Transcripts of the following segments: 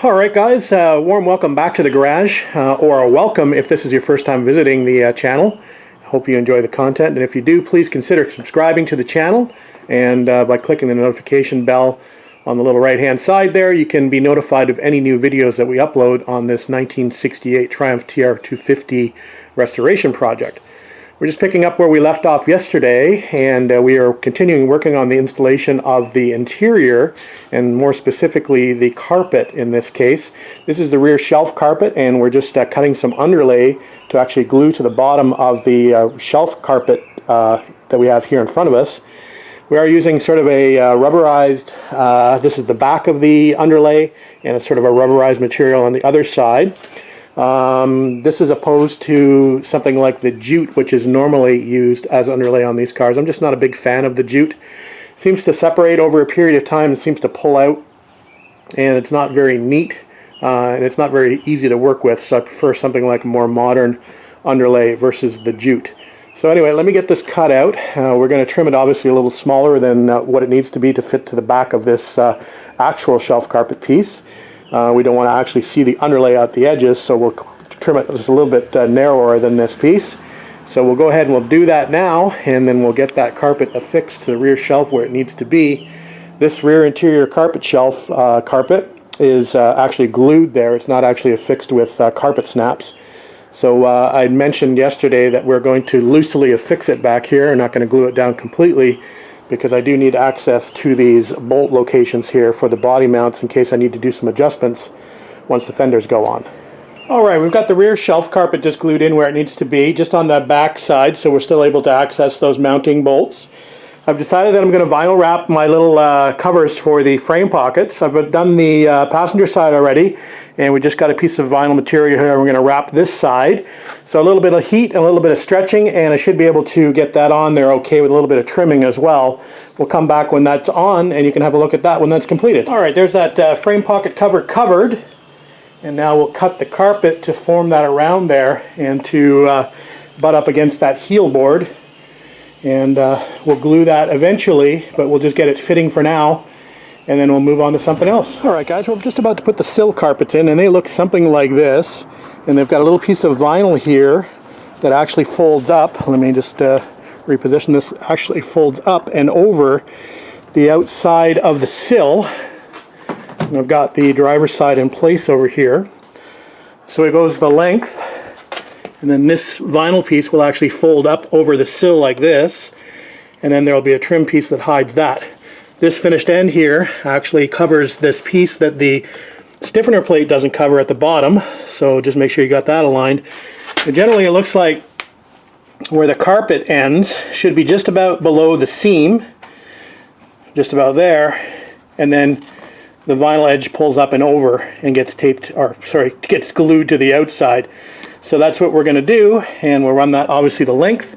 Alright guys, warm welcome back to the garage, or a welcome if this is your first time visiting the channel. I hope you enjoy the content, and if you do, please consider subscribing to the channel, and by clicking the notification bell on the little right hand side there, you can be notified of any new videos that we upload on this 1968 Triumph TR250 Restoration project. We're just picking up where we left off yesterday, and we are continuing working on the installation of the interior, and more specifically the carpet in this case. This is the rear shelf carpet, and we're just cutting some underlay to actually glue to the bottom of the shelf carpet that we have here in front of us. We are using sort of a rubberized, this is the back of the underlay, and it's sort of a rubberized material on the other side. This is opposed to something like the jute, which is normally used as underlay on these cars. I'm just not a big fan of the jute. It seems to separate over a period of time. It seems to pull out, and it's not very neat, and it's not very easy to work with, so I prefer something like a more modern underlay versus the jute. So anyway, let me get this cut out. We're going to trim it obviously a little smaller than what it needs to be to fit to the back of this actual shelf carpet piece. We don't want to actually see the underlay at the edges, so we'll trim it just a little bit narrower than this piece. So we'll go ahead and we'll do that now, and then we'll get that carpet affixed to the rear shelf where it needs to be. This rear interior carpet shelf carpet is actually glued there. It's not actually affixed with carpet snaps. So I mentioned yesterday that we're going to loosely affix it back here. I'm not going to glue it down completely, because I do need access to these bolt locations here for the body mounts in case I need to do some adjustments once the fenders go on. Alright, we've got the rear shelf carpet just glued in where it needs to be, just on the back side, so we're still able to access those mounting bolts. I've decided that I'm going to vinyl wrap my little covers for the frame pockets. I've done the passenger side already, and we just got a piece of vinyl material here. We're going to wrap this side. So a little bit of heat and a little bit of stretching, and I should be able to get that on there okay with a little bit of trimming as well. We'll come back when that's on, and you can have a look at that when that's completed. Alright, there's that frame pocket cover covered, and now we'll cut the carpet to form that around there and to butt up against that heel board. And we'll glue that eventually, but we'll just get it fitting for now, and then we'll move on to something else. Alright guys, we're just about to put the sill carpets in, and they look something like this. And they've got a little piece of vinyl here that actually folds up. Let me just reposition this. Actually folds up and over the outside of the sill. And I've got the driver's side in place over here. So it goes the length, and then this vinyl piece will actually fold up over the sill like this, and then there will be a trim piece that hides that. This finished end here actually covers this piece that the stiffener plate doesn't cover at the bottom, so just make sure you got that aligned. And generally it looks like where the carpet ends should be just about below the seam, just about there, and then the vinyl edge pulls up and over and gets taped, or sorry, gets glued to the outside. So that's what we're going to do, and we'll run that, obviously, the length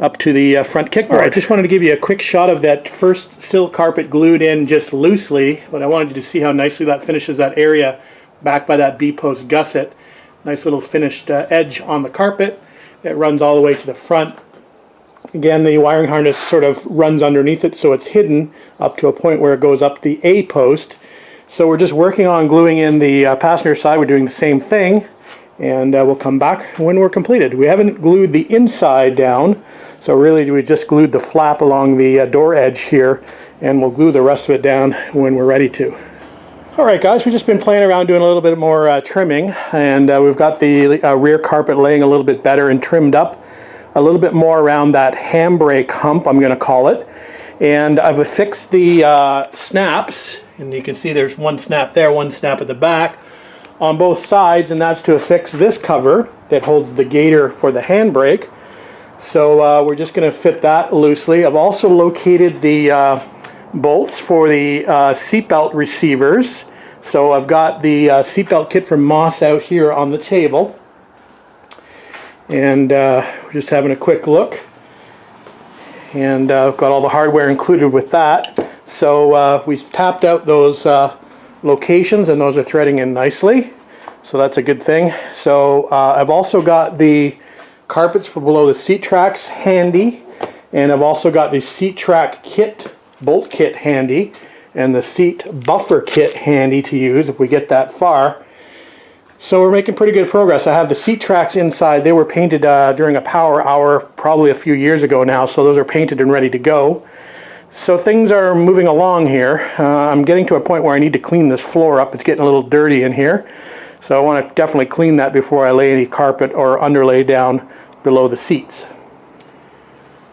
up to the front kickboard. Alright, I just wanted to give you a quick shot of that first sill carpet glued in just loosely, but I wanted you to see how nicely that finishes that area back by that B-post gusset. Nice little finished edge on the carpet. It runs all the way to the front. Again, the wiring harness sort of runs underneath it, so it's hidden up to a point where it goes up the A-post. So we're just working on gluing in the passenger side. We're doing the same thing, and we'll come back when we're completed. We haven't glued the inside down, so really we just glued the flap along the door edge here, and we'll glue the rest of it down when we're ready to. Alright guys, we've just been playing around doing a little bit more trimming, and we've got the rear carpet laying a little bit better and trimmed up a little bit more around that handbrake hump, I'm going to call it. And I've affixed the snaps, and you can see there's one snap there, one snap at the back on both sides, and that's to affix this cover that holds the gator for the handbrake. So we're just going to fit that loosely. I've also located the bolts for the seatbelt receivers. So I've got the seatbelt kit from Moss out here on the table, and we're just having a quick look. And I've got all the hardware included with that. So we've tapped out those locations, and those are threading in nicely. So that's a good thing. So I've also got the carpets for below the seat tracks handy, and I've also got the seat track kit, bolt kit handy. and the seat buffer kit handy to use if we get that far. So we're making pretty good progress. I have the seat tracks inside. They were painted during a power hour probably a few years ago now, so those are painted and ready to go. So things are moving along here. I'm getting to a point where I need to clean this floor up. It's getting a little dirty in here. So I want to definitely clean that before I lay any carpet or underlay down below the seats.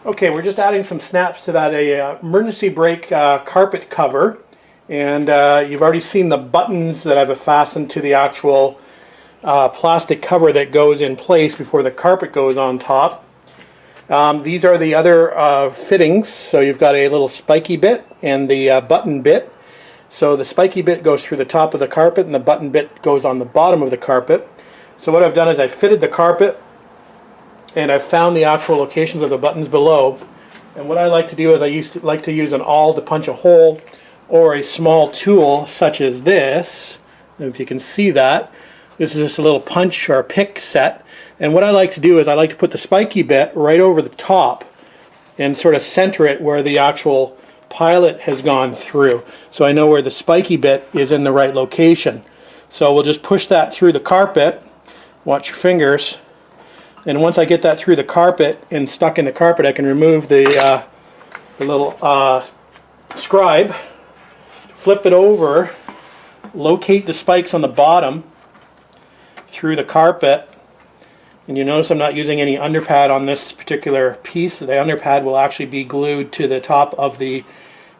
Okay, we're just adding some snaps to that emergency brake carpet cover. And you've already seen the buttons that I've fastened to the actual plastic cover that goes in place before the carpet goes on top. These are the other fittings. So you've got a little spiky bit and the button bit. So the spiky bit goes through the top of the carpet and the button bit goes on the bottom of the carpet. So what I've done is I fitted the carpet and I've found the actual locations of the buttons below. And what I like to do is I like to use an awl to punch a hole, or a small tool such as this. If you can see that. This is just a little punch or pick set. And what I like to do is I like to put the spiky bit right over the top and sort of center it where the actual pilot has gone through. So I know where the spiky bit is in the right location. So we'll just push that through the carpet. Watch your fingers. And once I get that through the carpet and stuck in the carpet, I can remove the little scribe, flip it over, locate the spikes on the bottom through the carpet, and you notice I'm not using any underpad on this particular piece. The underpad will actually be glued to the top of the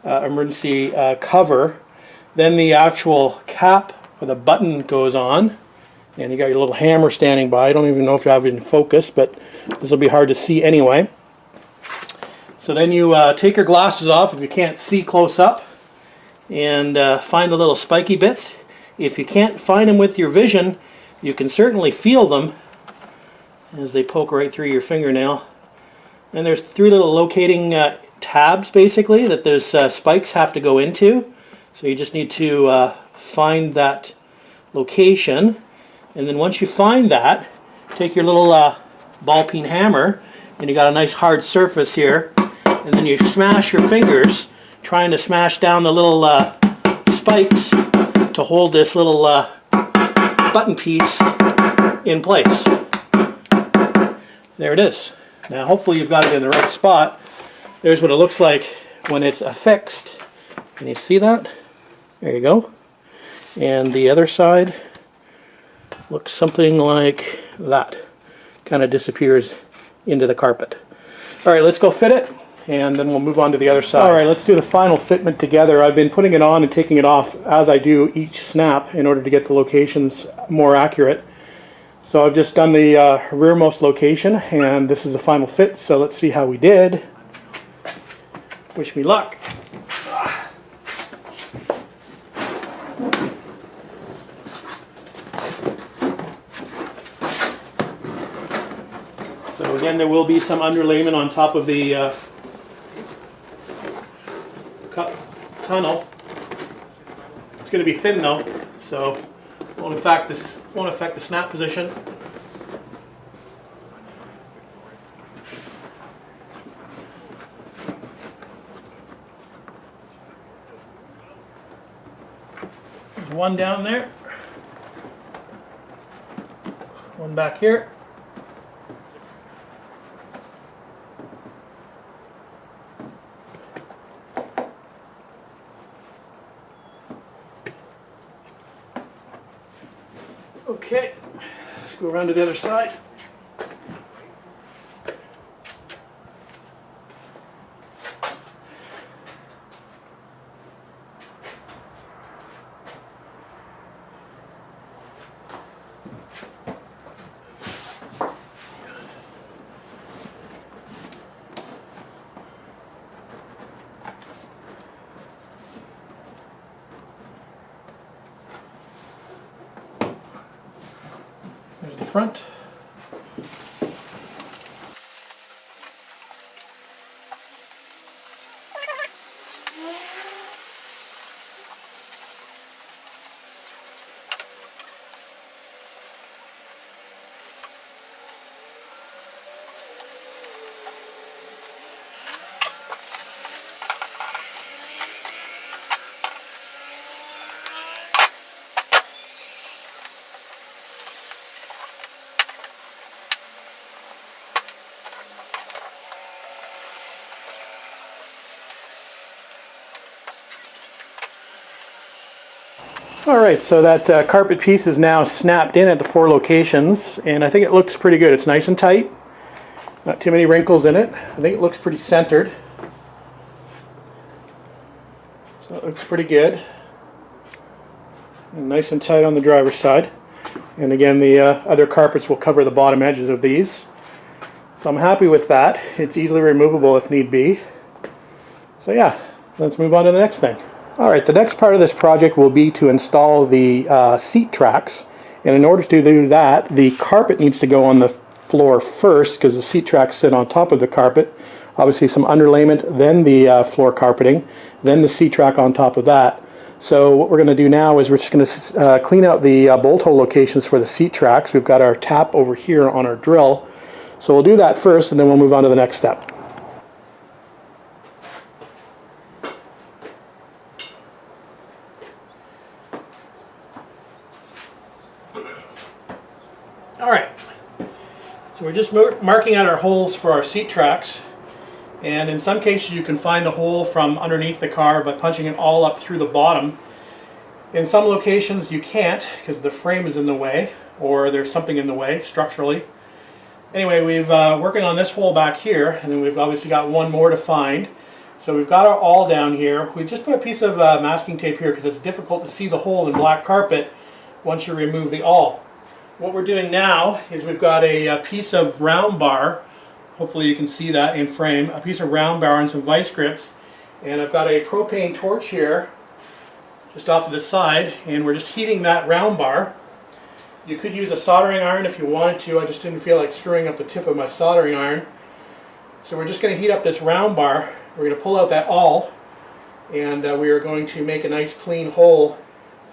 emergency cover. Then the actual cap or the button goes on, and you got your little hammer standing by. I don't even know if you have it in focus, but this will be hard to see anyway. So then you take your glasses off if you can't see close up, and find the little spiky bits. If you can't find them with your vision, you can certainly feel them as they poke right through your fingernail. And there's three little locating tabs basically that those spikes have to go into. So you just need to find that location. And then once you find that, take your little ball peen hammer, and you got a nice hard surface here. And then you smash your fingers, trying to smash down the little spikes to hold this little button piece in place. There it is. Now hopefully you've got it in the right spot. There's what it looks like when it's affixed. Can you see that? There you go. And the other side looks something like that. Kind of disappears into the carpet. Alright, let's go fit it, and then we'll move on to the other side. Alright, let's do the final fitment together. I've been putting it on and taking it off as I do each snap in order to get the locations more accurate. So I've just done the rearmost location, and this is the final fit, so let's see how we did. Wish me luck. So again, there will be some underlayment on top of the tunnel. It's going to be thin though, so won't affect the snap position. There's one down there, one back here. Okay, let's go around to the other side. There's the front. Alright, so that carpet piece is now snapped in at the 4 locations, and I think it looks pretty good. It's nice and tight, not too many wrinkles in it. I think it looks pretty centered. So it looks pretty good. And nice and tight on the driver's side. And again, the other carpets will cover the bottom edges of these. So I'm happy with that. It's easily removable if need be. So yeah, let's move on to the next thing. Alright, the next part of this project will be to install the seat tracks. And in order to do that, the carpet needs to go on the floor first, because the seat tracks sit on top of the carpet. Obviously some underlayment, then the floor carpeting, then the seat track on top of that. So what we're going to do now is we're just going to clean out the bolt hole locations for the seat tracks. We've got our tap over here on our drill. So we'll do that first, and then we'll move on to the next step. Alright, so we're just marking out our holes for our seat tracks, and in some cases you can find the hole from underneath the car by punching it all up through the bottom. In some locations you can't because the frame is in the way, or there's something in the way structurally. Anyway, we've working on this hole back here, and then we've obviously got one more to find. So we've got our awl down here. We just put a piece of masking tape here because it's difficult to see the hole in black carpet once you remove the awl. What we're doing now is we've got a piece of round bar, hopefully you can see that in frame, a piece of round bar and some vice grips, and I've got a propane torch here just off to the side, and we're just heating that round bar. You could use a soldering iron if you wanted to. I just didn't feel like screwing up the tip of my soldering iron. So we're just going to heat up this round bar. We're going to pull out that awl, and we are going to make a nice clean hole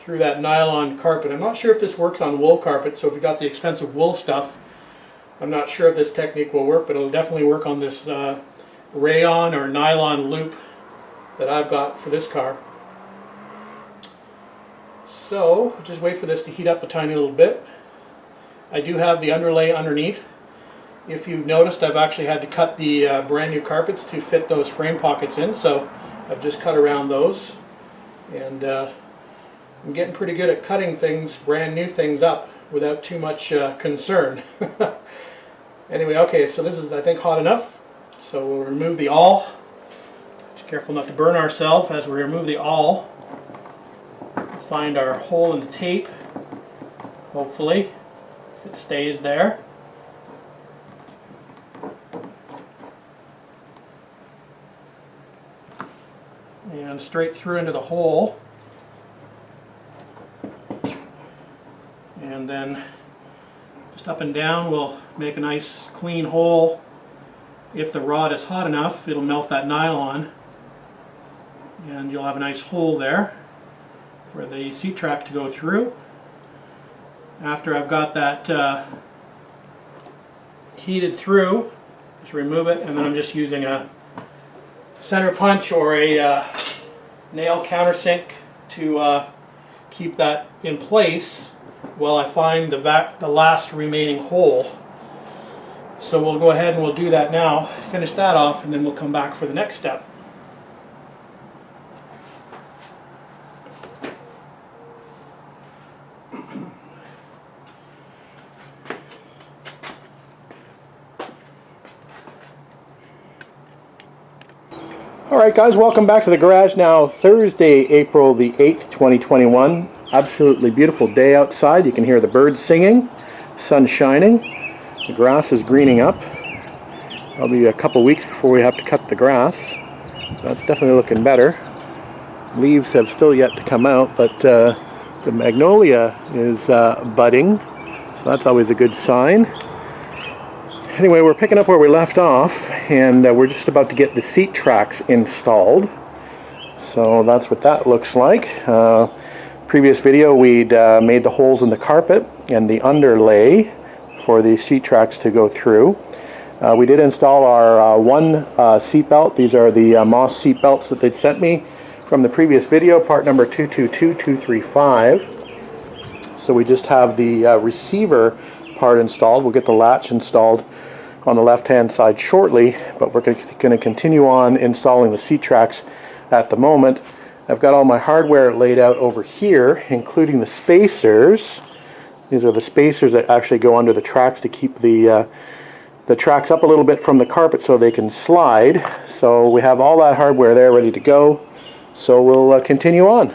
through that nylon carpet. I'm not sure if this works on wool carpet, so if you've got the expensive wool stuff, I'm not sure if this technique will work, but it'll definitely work on this rayon or nylon loop that I've got for this car. So just wait for this to heat up a tiny little bit. I do have the underlay underneath. If you've noticed, I've actually had to cut the brand new carpets to fit those frame pockets in, so I've just cut around those, and I'm getting pretty good at cutting things, brand new things up without too much concern. Anyway, okay, so this is, I think, hot enough. So we'll remove the awl. Just careful not to burn ourselves as we remove the awl. Find our hole in the tape, hopefully, if it stays there. And straight through into the hole. And then just up and down we'll make a nice clean hole. If the rod is hot enough, it'll melt that nylon, and you'll have a nice hole there for the seat track to go through. After I've got that heated through, just remove it, and then I'm just using a center punch or a nail countersink to keep that in place while I find the last remaining hole. So we'll go ahead and we'll do that now, finish that off, and then we'll come back for the next step. Alright guys, welcome back to the garage. Now Thursday, April the 8th, 2021. Absolutely beautiful day outside. You can hear the birds singing, sun shining, the grass is greening up. It'll be a couple weeks before we have to cut the grass. That's definitely looking better. Leaves have still yet to come out, but the magnolia is budding, so that's always a good sign. Anyway, we're picking up where we left off, and we're just about to get the seat tracks installed. So that's what that looks like. Previous video we'd made the holes in the carpet and the underlay for the seat tracks to go through. We did install our one seat belt. These are the Moss seat belts that they'd sent me from the previous video, part number 222235. So we just have the receiver part installed. We'll get the latch installed on the left hand side shortly, but we're going to continue on installing the seat tracks at the moment. I've got all my hardware laid out over here, including the spacers. These are the spacers that actually go under the tracks to keep the tracks up a little bit from the carpet so they can slide. So we have all that hardware there ready to go. So we'll continue on.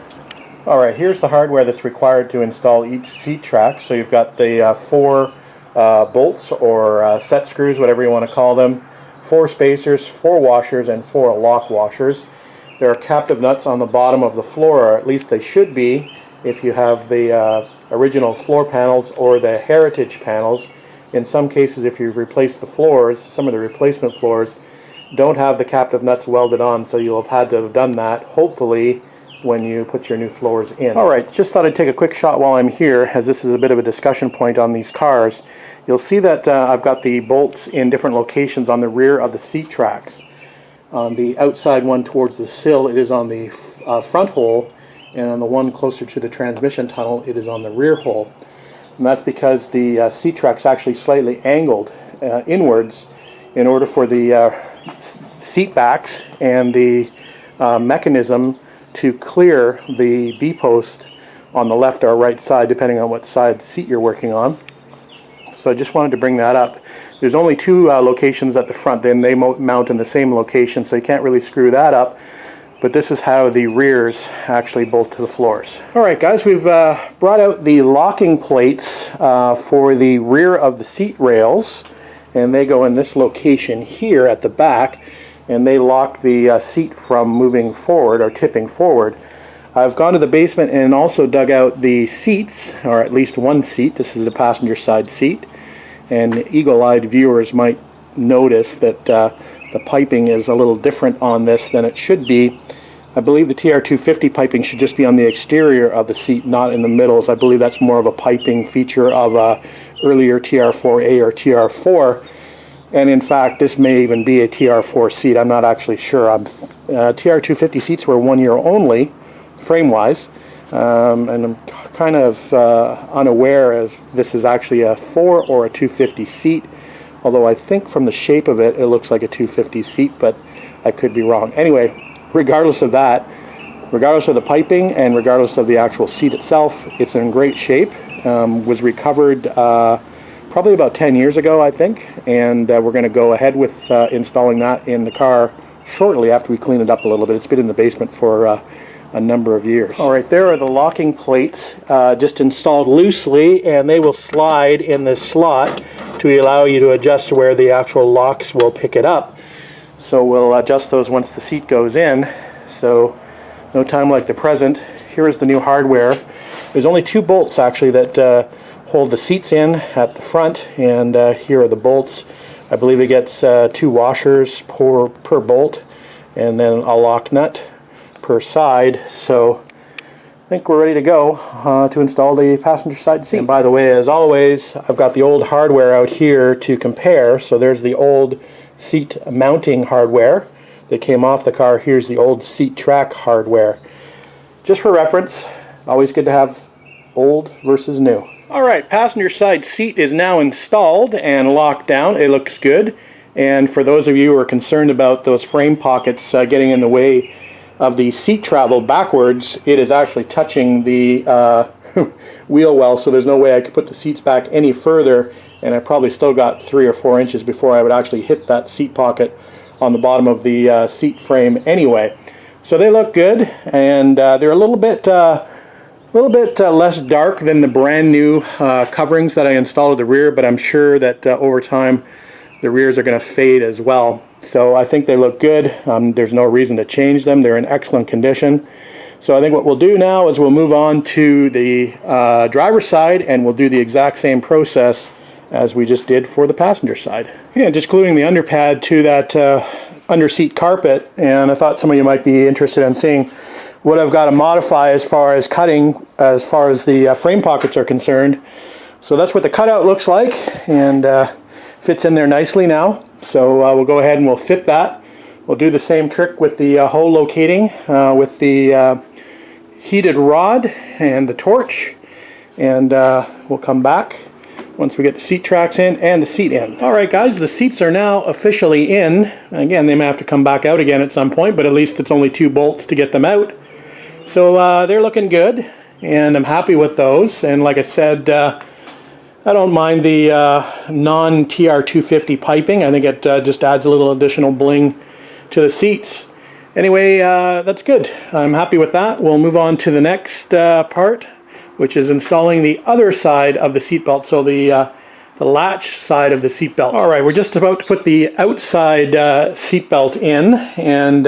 Alright, here's the hardware that's required to install each seat track. So you've got the 4 bolts or set screws, whatever you want to call them, 4 spacers, 4 washers, and 4 lock washers. There are captive nuts on the bottom of the floor, or at least they should be if you have the original floor panels or the heritage panels. In some cases, if you've replaced the floors, some of the replacement floors don't have the captive nuts welded on, so you'll have had to have done that, hopefully, when you put your new floors in. Alright, just thought I'd take a quick shot while I'm here, as this is a bit of a discussion point on these cars. You'll see that I've got the bolts in different locations on the rear of the seat tracks. On the outside one towards the sill, it is on the front hole, and on the one closer to the transmission tunnel, it is on the rear hole. And that's because the seat track's actually slightly angled inwards in order for the seat backs and the mechanism to clear the B-post on the left or right side, depending on what side of the seat you're working on. So I just wanted to bring that up. There's only 2 locations at the front, then they mount in the same location, so you can't really screw that up. But this is how the rears actually bolt to the floors. Alright guys, we've brought out the locking plates for the rear of the seat rails, and they go in this location here at the back, and they lock the seat from moving forward or tipping forward. I've gone to the basement and also dug out the seats, or at least one seat. This is the passenger side seat, and eagle-eyed viewers might notice that the piping is a little different on this than it should be. I believe the TR250 piping should just be on the exterior of the seat, not in the middles. I believe that's more of a piping feature of a earlier TR4A or TR4. And in fact, this may even be a TR4 seat. I'm not actually sure. TR250 seats were 1 year only, frame-wise. And I'm kind of unaware if this is actually a 4 or a 250 seat. Although I think from the shape of it, it looks like a 250 seat, but I could be wrong. Anyway, regardless of that, regardless of the piping and regardless of the actual seat itself, it's in great shape. Was recovered probably about 10 years ago, I think, and we're going to go ahead with installing that in the car shortly after we clean it up a little bit. It's been in the basement for a number of years. Alright, there are the locking plates just installed loosely, and they will slide in this slot to allow you to adjust to where the actual locks will pick it up. So we'll adjust those once the seat goes in. So no time like the present. Here is the new hardware. There's only 2 bolts actually that hold the seats in at the front, and here are the bolts. I believe it gets 2 washers per bolt, and then a lock nut per side. So I think we're ready to go to install the passenger side seat. And by the way, as always, I've got the old hardware out here to compare. So there's the old seat mounting hardware that came off the car. Here's the old seat track hardware. Just for reference, always good to have old versus new. Alright, passenger side seat is now installed and locked down. It looks good. And for those of you who are concerned about those frame pockets getting in the way of the seat travel backwards, it is actually touching the wheel well, so there's no way I could put the seats back any further, and I probably still got 3 or 4 inches before I would actually hit that seat pocket on the bottom of the seat frame anyway. So they look good, and they're a little bit less dark than the brand new coverings that I installed at the rear, but I'm sure that over time the rears are going to fade as well. So I think they look good. There's no reason to change them. They're in excellent condition. So I think what we'll do now is we'll move on to the driver's side, and we'll do the exact same process as we just did for the passenger side. Yeah, just gluing the underpad to that under seat carpet, and I thought some of you might be interested in seeing what I've got to modify as far as cutting, as far as the frame pockets are concerned. So that's what the cutout looks like, and fits in there nicely now. So we'll go ahead and we'll fit that. We'll do the same trick with the hole locating with the heated rod and the torch, and we'll come back once we get the seat tracks in and the seat in. Alright guys, the seats are now officially in. Again, they may have to come back out again at some point, but at least it's only 2 bolts to get them out. So they're looking good, and I'm happy with those. And like I said, I don't mind the non-TR250 piping. I think it just adds a little additional bling to the seats. Anyway, that's good. I'm happy with that. We'll move on to the next part, which is installing the other side of the seatbelt, so the latch side of the seatbelt. All right, we're just about to put the outside seatbelt in, and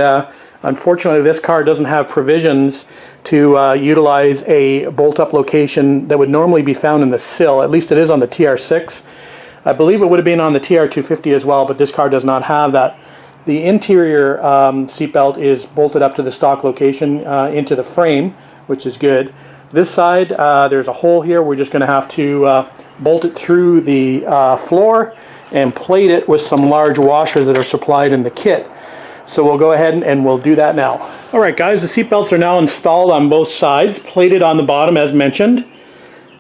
unfortunately this car doesn't have provisions to utilize a bolt-up location that would normally be found in the sill. At least it is on the TR6. I believe it would have been on the TR250 as well, but this car does not have that. The interior seatbelt is bolted up to the stock location into the frame, which is good. This side, there's a hole here. We're just going to have to bolt it through the floor and plate it with some large washers that are supplied in the kit. So we'll go ahead and we'll do that now. All right, guys, the seatbelts are now installed on both sides, plated on the bottom as mentioned.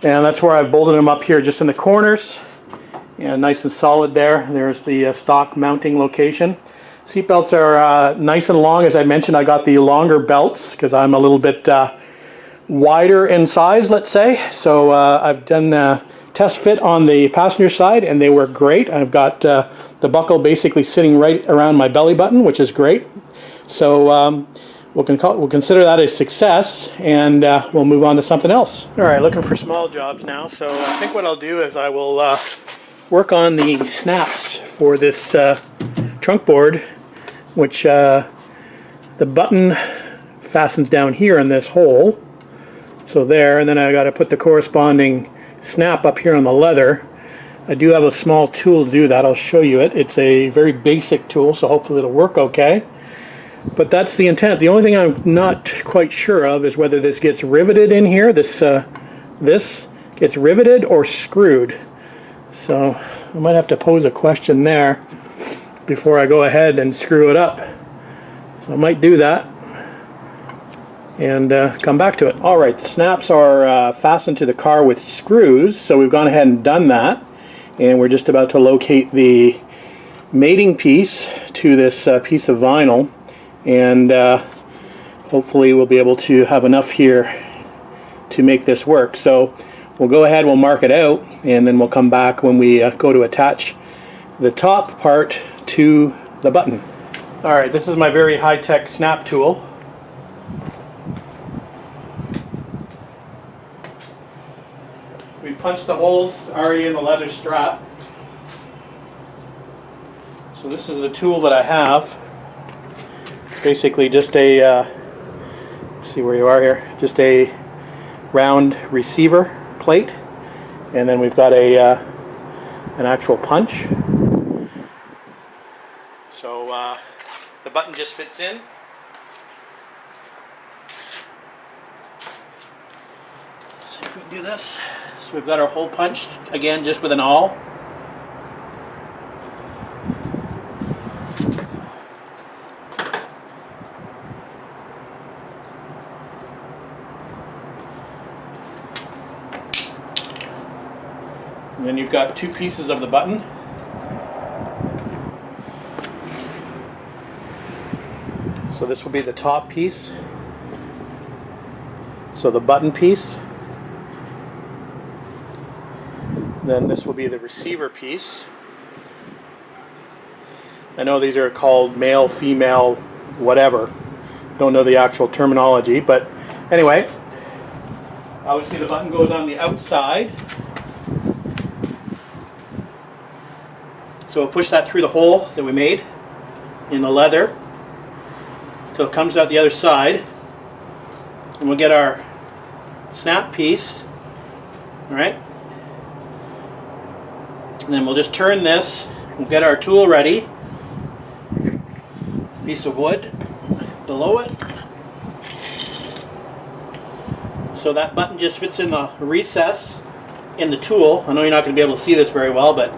And that's where I've bolted them up here just in the corners. Yeah, nice and solid there. There's the stock mounting location. Seatbelts are nice and long. As I mentioned, I got the longer belts because I'm a little bit wider in size, let's say. So I've done test fit on the passenger side and they work great. I've got the buckle basically sitting right around my belly button, which is great. So we'll consider that a success, and we'll move on to something else. All right, looking for small jobs now. So I think what I'll do is I will work on the snaps for this trunk board, which the button fastens down here in this hole. So there, and then I got to put the corresponding snap up here on the leather. I do have a small tool to do that. I'll show you it. It's a very basic tool, so hopefully it'll work okay. But that's the intent. The only thing I'm not quite sure of is whether this gets riveted in here. This gets riveted or screwed. So I might have to pose a question there before I go ahead and screw it up. So I might do that and come back to it. All right, the snaps are fastened to the car with screws, so we've gone ahead and done that. And we're just about to locate the mating piece to this piece of vinyl, and hopefully we'll be able to have enough here to make this work. So we'll go ahead, we'll mark it out, and then we'll come back when we go to attach the top part to the button. Alright, this is my very high-tech snap tool. We've punched the holes already in the leather strap. So this is the tool that I have. Basically just a, see where you are here, just a round receiver plate. And then we've got a an actual punch. So the button just fits in. See if we can do this. So we've got our hole punched, again just with an awl. And then you've got two pieces of the button. So this will be the top piece. So the button piece. Then this will be the receiver piece. I know these are called male, female, whatever. Don't know the actual terminology, but anyway, obviously the button goes on the outside. So we'll push that through the hole that we made in the leather until it comes out the other side, and we'll get our snap piece. All right. And then we'll just turn this, we'll get our tool ready, piece of wood below it. So that button just fits in the recess in the tool. I know you're not going to be able to see this very well, but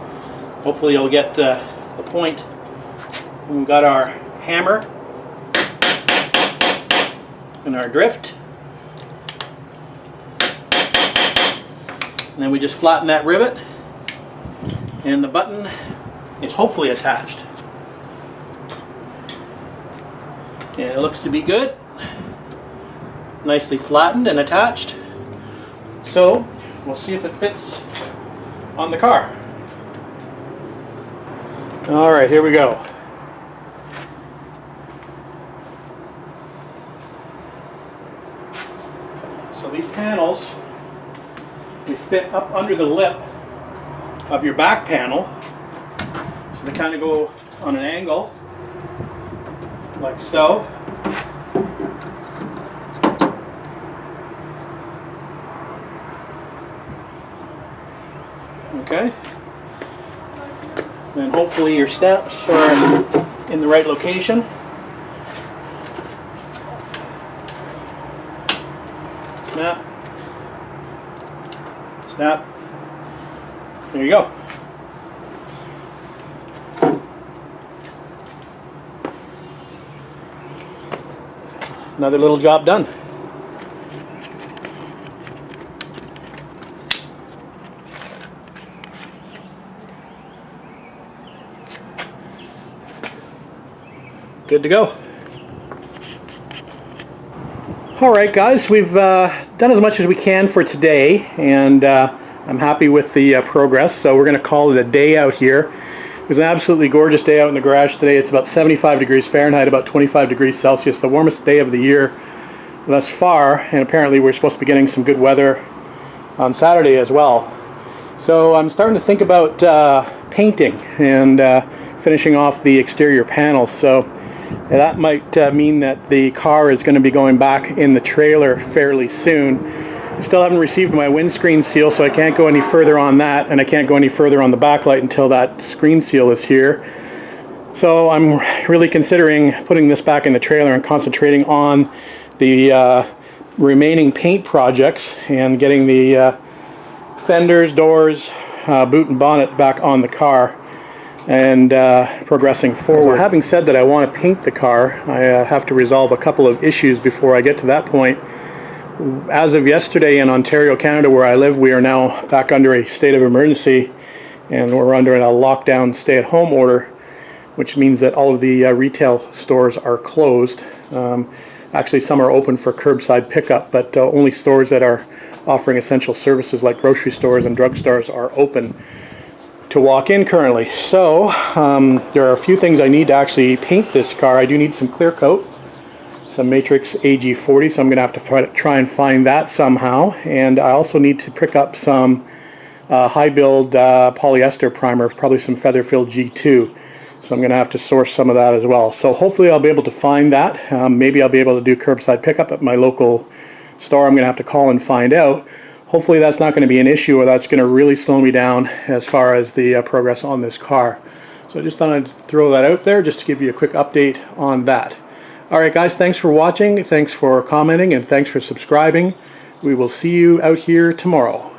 hopefully you'll get the point. And we've got our hammer and our drift. And then we just flatten that rivet, and the button is hopefully attached. And it looks to be good. nicely flattened and attached. So we'll see if it fits on the car. Alright, here we go. So these panels, they fit up under the lip of your back panel. So they kind of go on an angle, like so. Okay. Then hopefully your snaps are in the right location. Snap. Snap. There you go. Another little job done. Good to go. Alright guys, we've done as much as we can for today, and I'm happy with the progress, so we're going to call it a day out here. It was an absolutely gorgeous day out in the garage today. It's about 75 degrees Fahrenheit, about 25 degrees Celsius, the warmest day of the year thus far, and apparently we're supposed to be getting some good weather on Saturday as well. So I'm starting to think about painting and finishing off the exterior panels. So that might mean that the car is going to be going back in the trailer fairly soon. I still haven't received my windscreen seal, so I can't go any further on that, and I can't go any further on the backlight until that screen seal is here. So I'm really considering putting this back in the trailer and concentrating on the remaining paint projects and getting the fenders, doors, boot and bonnet back on the car, and progressing forward. So having said that I want to paint the car, I have to resolve a couple of issues before I get to that point. As of yesterday in Ontario, Canada, where I live, we are now back under a state of emergency, and we're under a lockdown stay-at-home order, which means that all of the retail stores are closed. Actually, some are open for curbside pickup, but only stores that are offering essential services like grocery stores and drugstores are open to walk in currently. So there are a few things I need to actually paint this car. I do need some clear coat, some Matrix AG40, so I'm going to have to try and find that somehow. And I also need to pick up some high build polyester primer, probably some feather filled G2. So I'm going to have to source some of that as well. So hopefully I'll be able to find that. Maybe I'll be able to do curbside pickup at my local store. I'm going to have to call and find out. Hopefully that's not going to be an issue, or that's going to really slow me down as far as the progress on this car. So I just thought I'd throw that out there just to give you a quick update on that. Alright guys, thanks for watching, thanks for commenting, and thanks for subscribing. We will see you out here tomorrow.